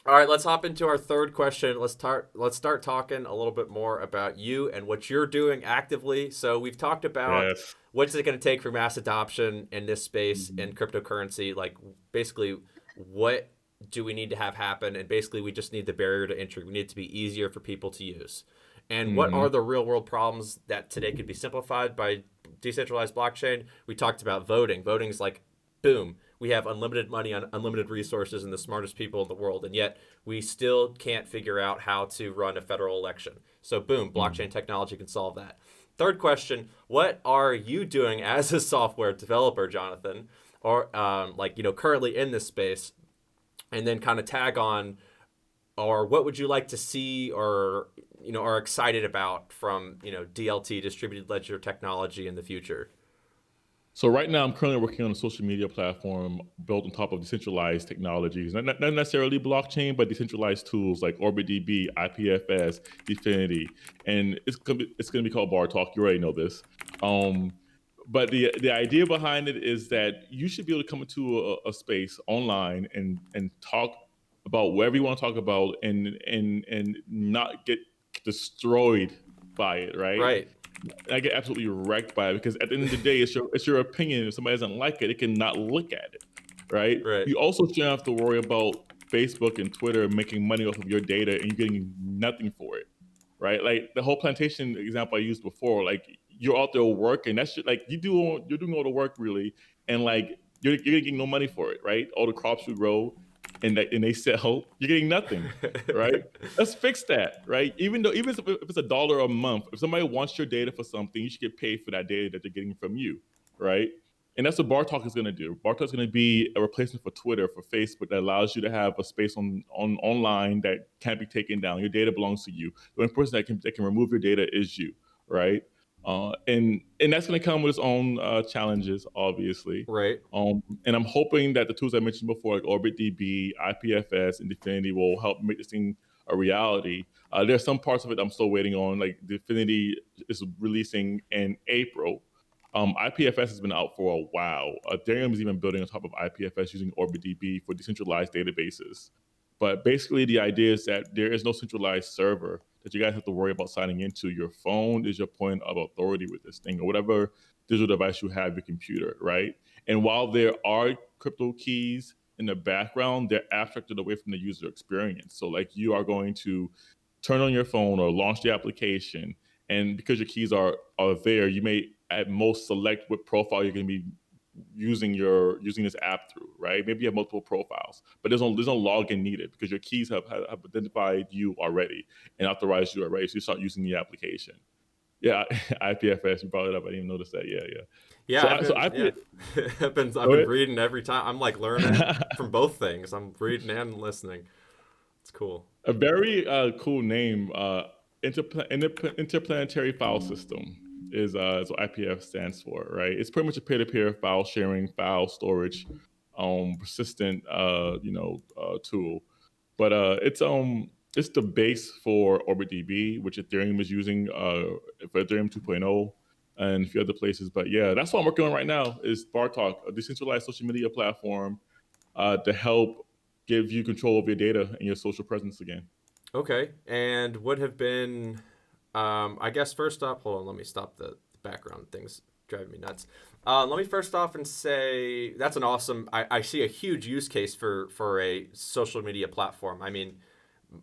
Speaker 1: All right, let's hop into our third question. Let's start talking a little bit more about you and what you're doing actively. So we've talked about
Speaker 2: Yes.
Speaker 1: what's it going to take for mass adoption in this space in
Speaker 2: Mhm.
Speaker 1: cryptocurrency. Like basically, what do we need to have happen? And basically, we just need the barrier to entry. We need it to be easier for people to use. And what
Speaker 2: Mhm.
Speaker 1: are the real world problems that today could be simplified by decentralized blockchain? We talked about voting. Voting is like, boom, we have unlimited money, unlimited resources, and the smartest people in the world, and yet we still can't figure out how to run a federal election. So, boom,
Speaker 2: Mhm.
Speaker 1: blockchain technology can solve that. Third question: what are you doing as a software developer, Jonathan, or currently in this space? And then kind of tag on, or what would you like to see, or are excited about from DLT, distributed ledger technology in the future?
Speaker 2: So right now, I'm currently working on a social media platform built on top of decentralized technologies, not necessarily blockchain, but decentralized tools like OrbitDB, IPFS, Dfinity, and it's gonna be called Bar Talk. You already know this. Um, but the idea behind it is that you should be able to come into a space online and talk about whatever you want to talk about and not get destroyed by it, right?
Speaker 1: Right,
Speaker 2: I get absolutely wrecked by it because at the end of the day, it's your opinion. If somebody doesn't like it, it can not look at it, right?
Speaker 1: right.
Speaker 2: You also shouldn't have to worry about Facebook and Twitter making money off of your data and you getting nothing for it, right? Like the whole plantation example I used before, like you're out there working, that's just, like you're doing all the work really, and like you're getting no money for it, right? All the crops you grow and they sell, you're getting nothing, right? Let's fix that, right? Even if it's $1 a month, if somebody wants your data for something, you should get paid for that data that they're getting from you, right? And that's what Bar Talk is going to do. Bar Talk is going to be a replacement for Twitter, for Facebook, that allows you to have a space on online that can't be taken down. Your data belongs to you. The only person that can remove your data is you, right? And that's going to come with its own challenges, obviously.
Speaker 1: Right.
Speaker 2: And I'm hoping that the tools I mentioned before, like OrbitDB, IPFS, and Dfinity, will help make this thing a reality. There's some parts of it I'm still waiting on. Like Dfinity is releasing in April. IPFS has been out for a while. Ethereum is even building on top of IPFS using OrbitDB for decentralized databases. But basically, the idea is that there is no centralized server that you guys have to worry about signing into. Your phone is your point of authority with this thing, or whatever digital device you have, your computer, right? And while there are crypto keys in the background, they're abstracted away from the user experience. So, like, you are going to turn on your phone or launch the application, and because your keys are there, you may at most select what profile you're going to be using this app through, right? Maybe you have multiple profiles, but there's no login needed because your keys have identified you already and authorized you already. So you start using the application. Yeah, IPFS. You brought it up. I didn't even notice that. Yeah, yeah.
Speaker 1: Yeah,
Speaker 2: So
Speaker 1: I've
Speaker 2: so
Speaker 1: been yeah, I've
Speaker 2: go
Speaker 1: been
Speaker 2: ahead.
Speaker 1: reading every time. I'm like learning from both things. I'm reading and listening. It's cool.
Speaker 2: A very cool name. Interplanetary File System is what IPF stands for, right? It's pretty much a peer-to-peer file sharing, file storage, persistent, tool. But it's the base for OrbitDB, which Ethereum is using for Ethereum 2.0 and a few other places. But yeah, that's what I'm working on right now is Bartalk, a decentralized social media platform to help give you control of your data and your social presence again.
Speaker 1: Okay, and would have been, I guess first off, hold on, let me stop the background things driving me nuts. Let me first off and say that's an awesome. I see a huge use case for a social media platform. I mean,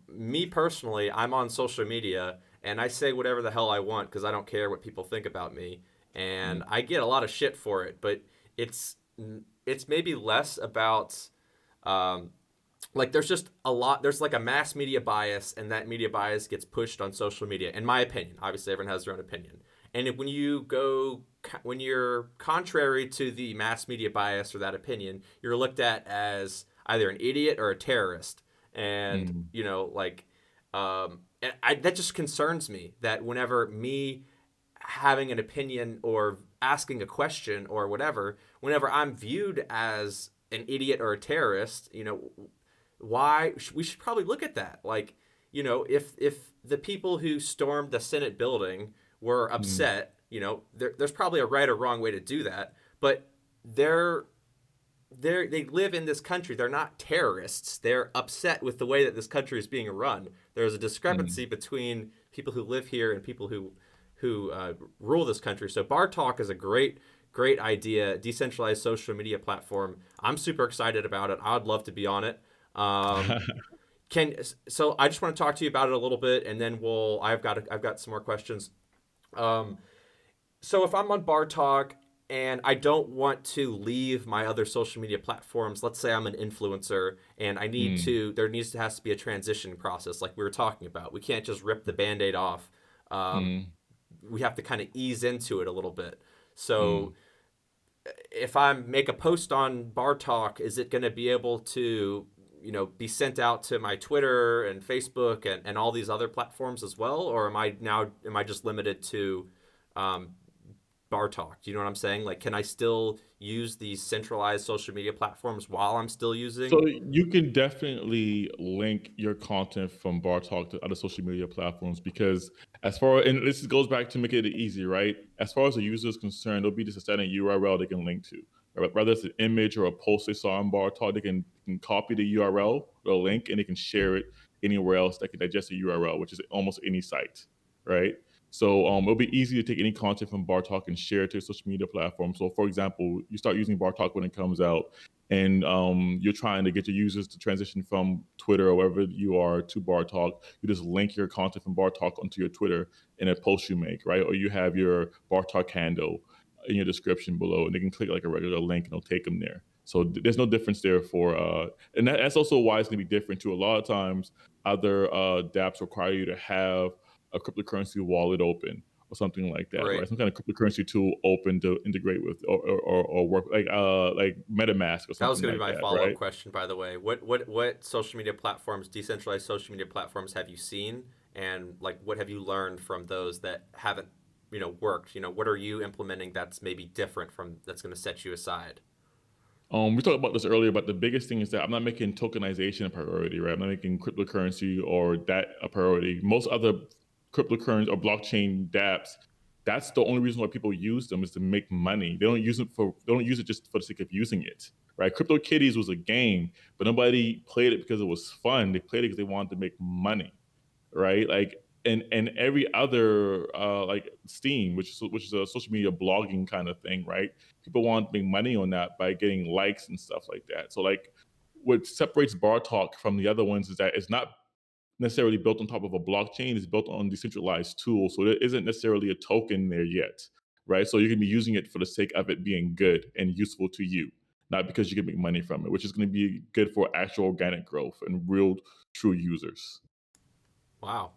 Speaker 1: me personally, I'm on social media and I say whatever the hell I want because I don't care what people think about me, and
Speaker 2: Mm,
Speaker 1: I get a lot of shit for it. But it's it's maybe less about um, like there's just a lot there's like a mass media bias, and that media bias gets pushed on social media in my opinion. Obviously everyone has their own opinion, and when you're contrary to the mass media bias or that opinion, you're looked at as either an idiot or a terrorist. And
Speaker 2: mm,
Speaker 1: that just concerns me that whenever me having an opinion or asking a question or whatever, whenever I'm viewed as an idiot or a terrorist, why we should probably look at that. Like, if the people who stormed the Senate building were
Speaker 2: mm,
Speaker 1: upset, there's probably a right or wrong way to do that, but they're they live in this country. They're not terrorists. They're upset with the way that this country is being run. There's a
Speaker 2: mm.
Speaker 1: discrepancy between people who live here and people who rule this country. So Bar Talk is a great idea. Decentralized social media platform. I'm super excited about it. I'd love to be on it. Um, can so I just want to talk to you about it a little bit, and then I've got some more questions. Um, so if I'm on Bar Talk and I don't want to leave my other social media platforms, let's say I'm an influencer and
Speaker 2: Mm,
Speaker 1: there has to be a transition process like we were talking about. We can't just rip the band-aid off. Um,
Speaker 2: mm,
Speaker 1: we have to kind of ease into it a little bit. So
Speaker 2: mm.
Speaker 1: if I make a post on Bar Talk, is it going to be able to, be sent out to my Twitter and Facebook and all these other platforms as well? Or am I just limited to um, Bar Talk? Do you know what I'm saying? Like, can I still use these centralized social media platforms while I'm still
Speaker 2: So
Speaker 1: using?
Speaker 2: you can definitely link your content from Bar Talk to other social media platforms because and this goes back to making it easy, right? As far as the user is concerned, there'll be just a static URL they can link to. Right? Whether it's an image or a post they saw on Bar Talk, they can copy the URL or a link and they can share it anywhere else that can digest the URL, which is almost any site, right? So it'll be easy to take any content from Bar Talk and share it to a social media platform. So for example, you start using Bar Talk when it comes out and you're trying to get your users to transition from Twitter or wherever you are to Bar Talk, you just link your content from Bar Talk onto your Twitter in a post you make, right? Or you have your Bar Talk handle in your description below, and they can click like a regular link and it'll take them there. So there's no difference there and that's also why it's gonna be different too. A lot of times, other dApps require you to have a cryptocurrency wallet open or something like that,
Speaker 1: Right.
Speaker 2: right? Some kind of cryptocurrency tool open to integrate with or work like MetaMask or
Speaker 1: That was
Speaker 2: something
Speaker 1: going to be
Speaker 2: like
Speaker 1: my
Speaker 2: that,
Speaker 1: follow up
Speaker 2: right?
Speaker 1: question, by the way. What social media platforms, decentralized social media platforms, have you seen, and like what have you learned from those that haven't worked? What are you implementing that's maybe different from that's going to set you aside?
Speaker 2: We talked about this earlier, but the biggest thing is that I'm not making tokenization a priority, right? I'm not making cryptocurrency or that a priority. Most other cryptocurrency or blockchain dApps, that's the only reason why people use them is to make money. They don't use it just for the sake of using it, right? CryptoKitties was a game, but nobody played it because it was fun. They played it because they wanted to make money, right? Like and every other like Steam, which is a social media blogging kind of thing, right? People want to make money on that by getting likes and stuff like that. So like what separates Bar Talk from the other ones is that it's not necessarily built on top of a blockchain. It's built on decentralized tools. So there isn't necessarily a token there yet, right? So you can be using it for the sake of it being good and useful to you, not because you can make money from it, which is going to be good for actual organic growth and real true users.
Speaker 1: Wow.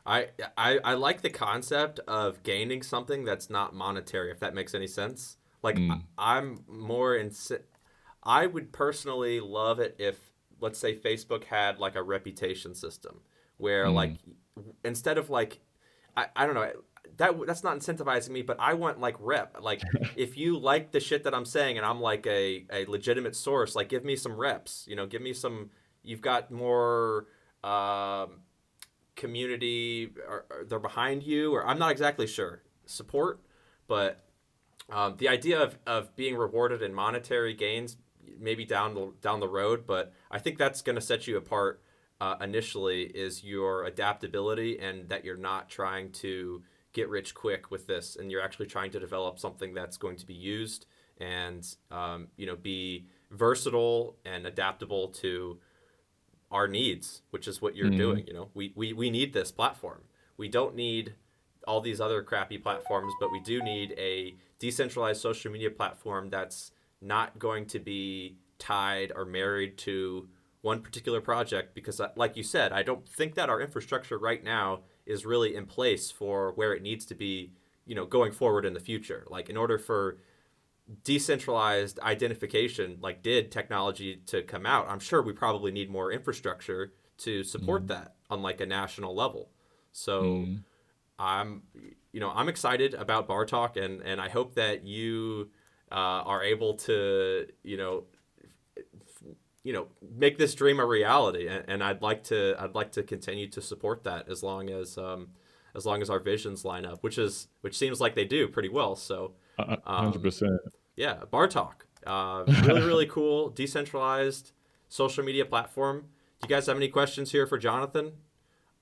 Speaker 1: I like the concept of gaining something that's not monetary, if that makes any sense. Like
Speaker 2: Mm,
Speaker 1: I'm more in. I would personally love it if, let's say, Facebook had like a reputation system where like
Speaker 2: mm.
Speaker 1: instead of like I don't know, that's not incentivizing me, but I want like rep. Like if you like the shit that I'm saying and I'm like a legitimate source, like give me some reps. Give me some. You've got more. Community, or they're behind you, or I'm not exactly sure, support, but the idea of being rewarded in monetary gains maybe down the road, but I think that's going to set you apart initially is your adaptability and that you're not trying to get rich quick with this, and you're actually trying to develop something that's going to be used and be versatile and adaptable to our needs, which is what you're
Speaker 2: Mm,
Speaker 1: doing. We need this platform. We don't need all these other crappy platforms, but we do need a decentralized social media platform that's not going to be tied or married to one particular project because, like you said, I don't think that our infrastructure right now is really in place for where it needs to be, going forward in the future. Like in order for decentralized identification, like did technology to come out, I'm sure we probably need more infrastructure to support
Speaker 2: mm,
Speaker 1: that on like a national level. So
Speaker 2: mm.
Speaker 1: I'm I'm excited about Bar Talk, and I hope that you are able to make this dream a reality, and I'd like to continue to support that as long as our visions line up, which seems like they do pretty well. So um,
Speaker 2: 100%.
Speaker 1: yeah, Bar Talk. Really, really cool, decentralized social media platform. Do you guys have any questions here for Jonathan? If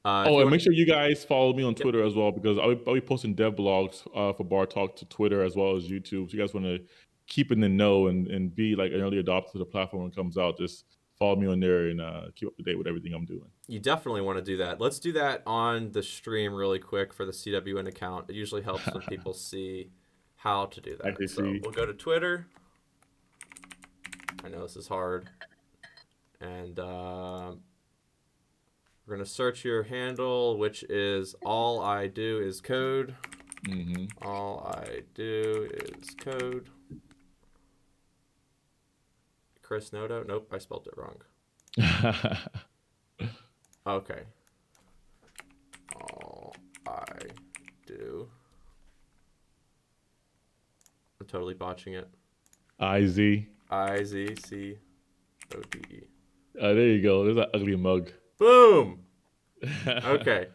Speaker 2: Oh,
Speaker 1: you
Speaker 2: and
Speaker 1: want,
Speaker 2: make sure you guys follow me on
Speaker 1: yep,
Speaker 2: Twitter as well because I'll be posting dev blogs for Bar Talk to Twitter as well as YouTube. So you guys want to keep in the know and be like an early adopter to the platform when it comes out, just follow me on there and keep up to date with everything I'm doing.
Speaker 1: you definitely want to do that. Let's do that on the stream really quick for the CWN account. It usually helps when people see how to do that.
Speaker 2: Actually,
Speaker 1: So
Speaker 2: see,
Speaker 1: we'll go to Twitter. I know this is hard, and we're gonna search your handle, which is all I do is code.
Speaker 2: hmm
Speaker 1: All I do is code. Chris Noto. Nope, I spelled it wrong. Okay. All I do. I'm totally botching it.
Speaker 2: IZ.
Speaker 1: IZCODE.
Speaker 2: There you go. There's that ugly mug.
Speaker 1: Boom. Okay.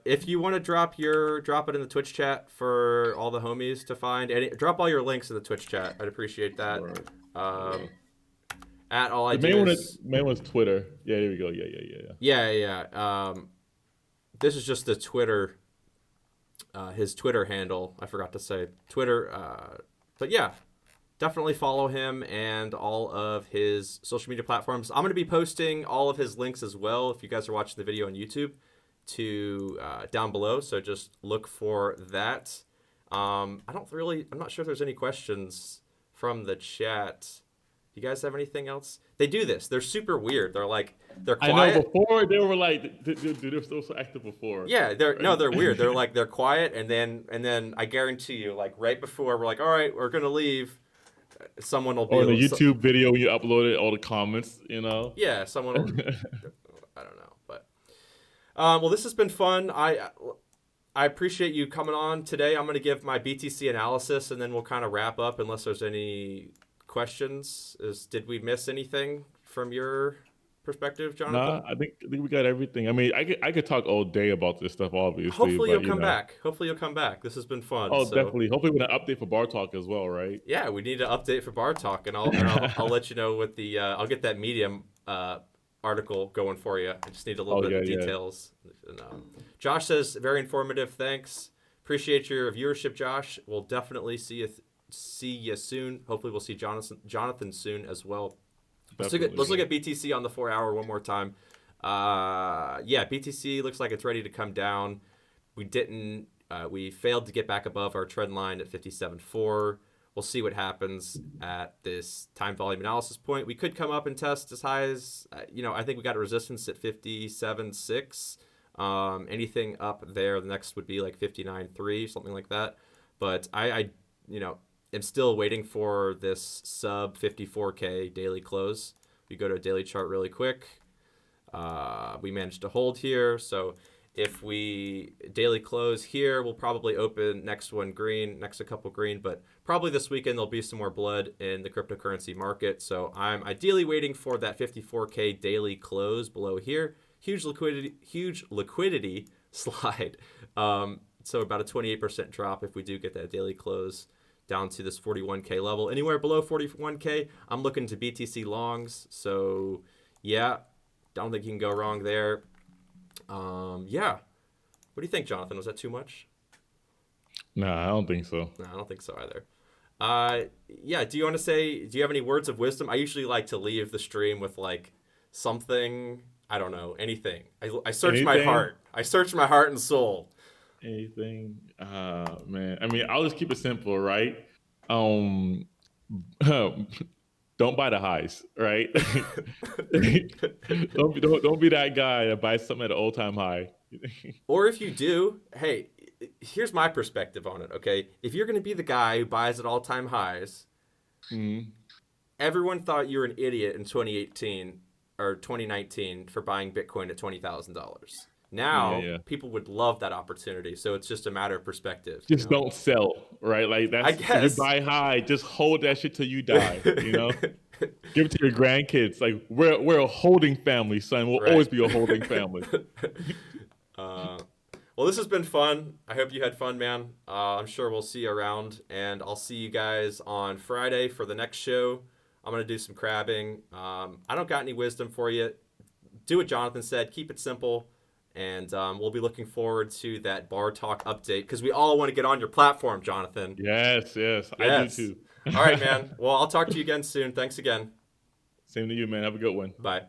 Speaker 1: If you want to drop it in the Twitch chat for all the homies to find. Drop all your links in the Twitch chat. I'd appreciate that.
Speaker 2: Word. I
Speaker 1: Um,
Speaker 2: will.
Speaker 1: at all I
Speaker 2: The
Speaker 1: do is
Speaker 2: main one's Twitter. Yeah, there we go. Yeah.
Speaker 1: yeah. This is just the Twitter, his Twitter handle. I forgot to say Twitter. But yeah, definitely follow him and all of his social media platforms. I'm going to be posting all of his links as well if you guys are watching the video on YouTube to down below. So just look for that. I'm not sure if there's any questions from the chat. You guys have anything else? They do this. They're super weird. They're
Speaker 2: I know
Speaker 1: quiet.
Speaker 2: before they were like, dude, they were so active before.
Speaker 1: Yeah, they're no,
Speaker 2: Right?
Speaker 1: they're weird. They're quiet, and then I guarantee you, like right before we're like, all right, we're gonna leave, someone will
Speaker 2: Or in a
Speaker 1: be,
Speaker 2: YouTube video when you upload it, all the comments, you know?
Speaker 1: yeah, someone will, I don't know, but well, this has been fun. I appreciate you coming on today. I'm going to give my BTC analysis, and then we'll kind of wrap up unless there's any questions. Did we miss anything from your perspective, Jonathan?
Speaker 2: Nah, I think we got everything. I mean, I could talk all day about this stuff, obviously,
Speaker 1: Hopefully you'll
Speaker 2: but
Speaker 1: come back. Hopefully you'll come back. This has been fun.
Speaker 2: oh,
Speaker 1: So
Speaker 2: definitely. Hopefully, with an update for Bar Talk as well, right?
Speaker 1: yeah, we need to update for Bar Talk, and I'll let you know what the I'll get that Medium article going for you. I just need a little
Speaker 2: Oh
Speaker 1: bit
Speaker 2: yeah,
Speaker 1: of
Speaker 2: yeah.
Speaker 1: details. And, Josh says very informative. Thanks. Appreciate your viewership, Josh. We'll definitely see you soon. Hopefully, we'll see Jonathan soon as well. Let's look at BTC on the 4 hour one more time. Yeah, BTC looks like it's ready to come down. We failed to get back above our trend line at 57.4. We'll see what happens at this time volume analysis point. We could come up and test as high as, I think we got a resistance at 57.6. Anything up there, the next would be like 59.3, something like that. But I am still waiting for this sub 54K daily close. We go to a daily chart really quick. We managed to hold here. So if we daily close here, we'll probably open next a couple green, but probably this weekend there'll be some more blood in the cryptocurrency market. So I'm ideally waiting for that 54K daily close below here. Huge liquidity slide. So about a 28% drop if we do get that daily close down to this 41K level. Anywhere below 41K, I'm looking to BTC longs. So yeah, don't think you can go wrong there. Yeah. What do you think, Jonathan? Was that too much?
Speaker 2: Nah, I don't think so.
Speaker 1: No, I don't think so either. Yeah, do you have any words of wisdom? I usually like to leave the stream with like something, I don't know, anything. I search my heart. I search my heart and soul.
Speaker 2: Anything? Man. I mean, I'll just keep it simple, right? Don't buy the highs, right? don't be that guy that buys something at an all-time high.
Speaker 1: Or if you do, hey, here's my perspective on it, okay? If you're going to be the guy who buys at all-time highs, everyone thought you were an idiot in 2018 or 2019 for buying Bitcoin at $20,000. Now, people would love that opportunity, so it's just a matter of perspective.
Speaker 2: Just don't sell, right? Like that's,
Speaker 1: I guess.
Speaker 2: If you buy high, just hold that shit till you die, Give it to your grandkids. Like, we're a holding family, son. We'll always be a holding family.
Speaker 1: Well, this has been fun. I hope you had fun, man. I'm sure we'll see you around, and I'll see you guys on Friday for the next show. I'm going to do some crabbing. I don't got any wisdom for you. Do what Jonathan said. Keep it simple. And we'll be looking forward to that Bar Talk update because we all want to get on your platform, Jonathan.
Speaker 2: Yes. I do too.
Speaker 1: All right, man. Well, I'll talk to you again soon. Thanks again.
Speaker 2: Same to you, man. Have a good one.
Speaker 1: Bye.